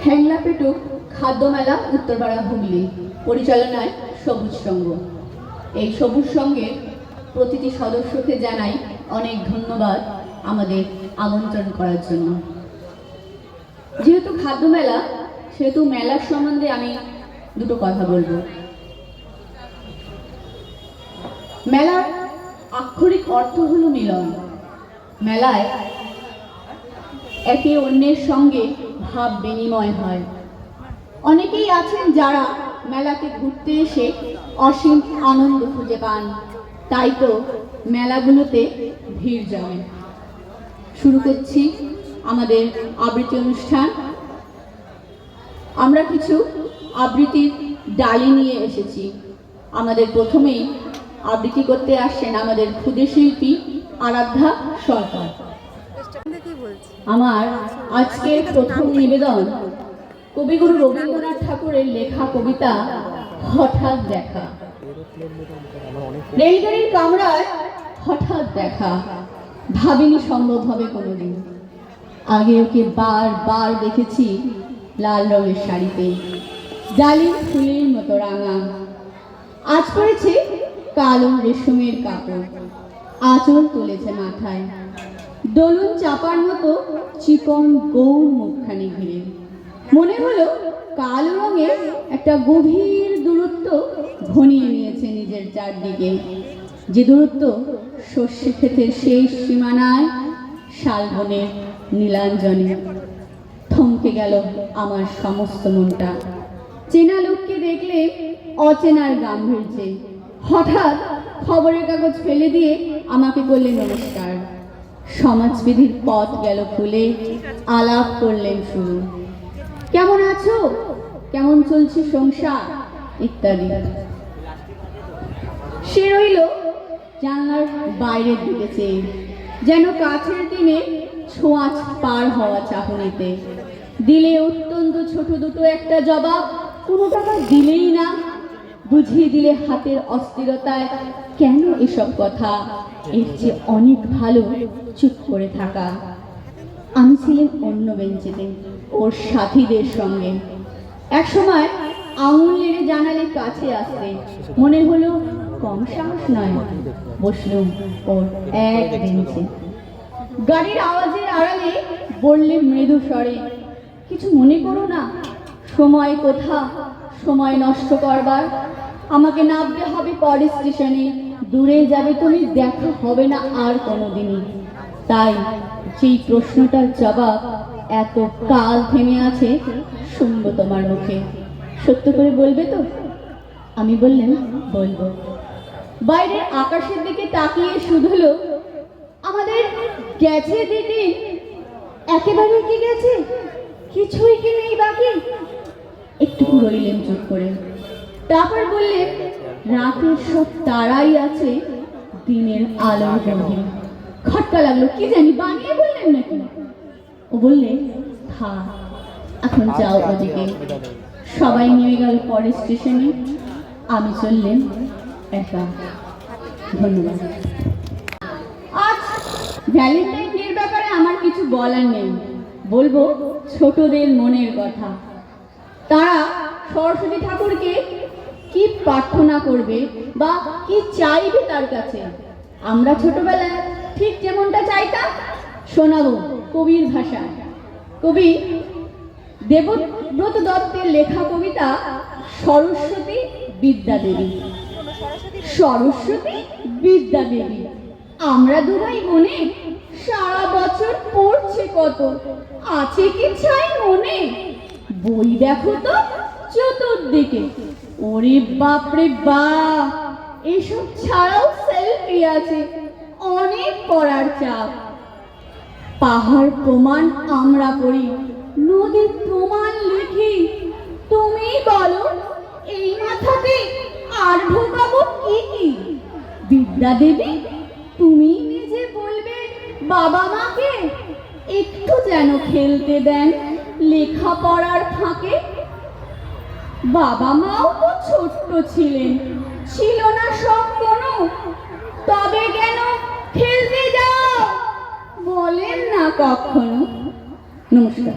হ্যাংলা পেটুক খাদ্য মেলা উত্তরপাড়া হুগলি পরিচালনায় সবুজ সংঘ। এই সবুজ সংঘের প্রতিটি সদস্যকে জানাই অনেক ধন্যবাদ আমাদের আমন্ত্রণ করার জন্য। যেহেতু খাদ্য মেলা, সেহেতু মেলার সম্বন্ধে আমি দুটো কথা বলবো। মেলার আক্ষরিক অর্থ হলো মিলন। মেলায় একে অন্যের সঙ্গে ভাব বিনিময় হয়। অনেকেই আছেন যারা মেলাতে ঘুরতে এসে অসীম আনন্দ খুঁজে পান, তাই তো মেলাগুলোতে ভিড় জমে। শুরু করছি আমাদের আবৃত্তি অনুষ্ঠান। আমরা কিছু আবৃত্তির ডালি নিয়ে এসেছি। আমাদের প্রথমেই আবৃত্তি করতে আসছেন আমাদের ক্ষুদে শিল্পী আরাধ্যা সরকার। আমার আজকের প্রথম নিবেদন কবিগুরু রবীন্দ্রনাথ ঠাকুরের লেখা কবিতা হঠাৎ দেখা। রেলগাড়ির কামরায় হঠাৎ দেখা, ভাবিনি সম্ভব হবে কোনোদিন। আগে ওকে বার দেখেছি লাল রঙের শাড়িতে, ডালিম ফুলের মতো রাঙা। আজ পড়েছে কালো রেশমের কাপড়, আঁচল তুলেছে মাথায়, দোলন চাপার মতো চিকন গৌর মুখখানি ঘিরে। মনে হলো কালো রঙের একটা গভীর দূরত্ব ঘনিয়ে নিয়েছে নিজের চারদিকে, যে দূরত্ব সর্ষে ক্ষেতের শেষ সীমানায় শালবনের নীলাঞ্জনে। থমকে গেল আমার সমস্ত মনটা। চেনা লোককে দেখলে অচেনার গাম্ভীর্যে হঠাৎ খবরের কাগজ ফেলে দিয়ে আমাকে করলেন নমস্কার। সমাজবিধির পথ গেল খুলে, আলাপ করলেন শুরু। কেমন আছো, কেমন চলছে সংসার ইত্যাদি। সে রইল জানলার বাইরের দিকে চেয়ে, যেন কাছের দিনে ছোঁয়াচ পার হওয়া চাহনিতে। দিলে অত্যন্ত ছোট দুটো একটা জবাব, কোনো টাকা দিলেই না। বুঝিয়ে দিলে হাতের অস্থিরতায় কেন এসব কথা, এর চেয়ে অনেক ভালো চুপ করে থাকা। আমি ছিলাম অন্য বেঞ্চেতে ওর সাথীদের সঙ্গে। এক সময় আঙুল নেড়ে জানালে কাছে আসতে, মনে হলো কম সাহস নয়। বসলুম ওর এক বেঞ্চে। গাড়ির আওয়াজের আড়ালে বললে মৃদু স্বরে, কিছু মনে করো না, সময় কোথা, সময় নষ্ট করবার। আমাকে নামতে হবে পরে স্টেশনে, দূরে যাবে তুমি, দেখা হবে না আর কোনোদিনই। তাই যেই প্রশ্নটার জবাব এত কাল থেমে আছে, শুনবো তোমার মুখে। সত্য করে বলবে তো? আমি বললেন বলবো। বাইরের আকাশের দিকে তাকিয়ে শুধুলো, আমাদের গেছে দিদি, একেবারে কি গেছে, কিছুই কি নেই বাকি। একটু রইলেন চুপ করে, তারপর বললেন রাতের সব তারাই আছে দিনের আলোর গন্ধে। খটকা লাগলো, কি জানি বানিয়ে বললেন নাকি। ও বললেন থা, এখন যাও ওদিকে। সবাই নেমে গেল পরের স্টেশনে, আমি চললেন একা। ধন্যবাদ। আজ ভ্যালেন্টাইন ডের ব্যাপারে আমার কিছু বলার নেই, বলবো ছোটদের মনের কথা। তারা সরস্বতী ঠাকুরকে কি প্রার্থনা করবে বা কি চাইবে তার কাছে। আমরা ছোটবেলায় ঠিক যেমনটা চাইতাম, শোনাবো কবির ভাষা। কবি দেবব্রত দত্তের লেখা কবিতা সরস্বতী বিদ্যা দেবী। সরস্বতী বিদ্যা দেবী, আমরা দুভাই বোনে সারা বছর পড়ছে কত, আছে কি ছাই মনে। বই দেখো তো চতুর্দিকে, ওরে বাপরে বাপ, এসব ছাড়াও সেলফি আছে, অনেক পড়ার চাপ। পাহাড় প্রমাণ আমরা পড়ি, নদীর প্রমাণ লিখি। তুমি বলো এই মাথাতে আর ঢোকাবো কি কি। বিদ্যা দেবী, তুমি নিজে বলবে বাবা মাকে একটু যেন খেলতে দেন লেখাপড়ার ফাঁকে। বাবা মাও তো ছোট্ট ছিলেন, ছিল না সব কোনো, তবে কেন খেলতে যাও বলেন না কখনো। নমস্কার।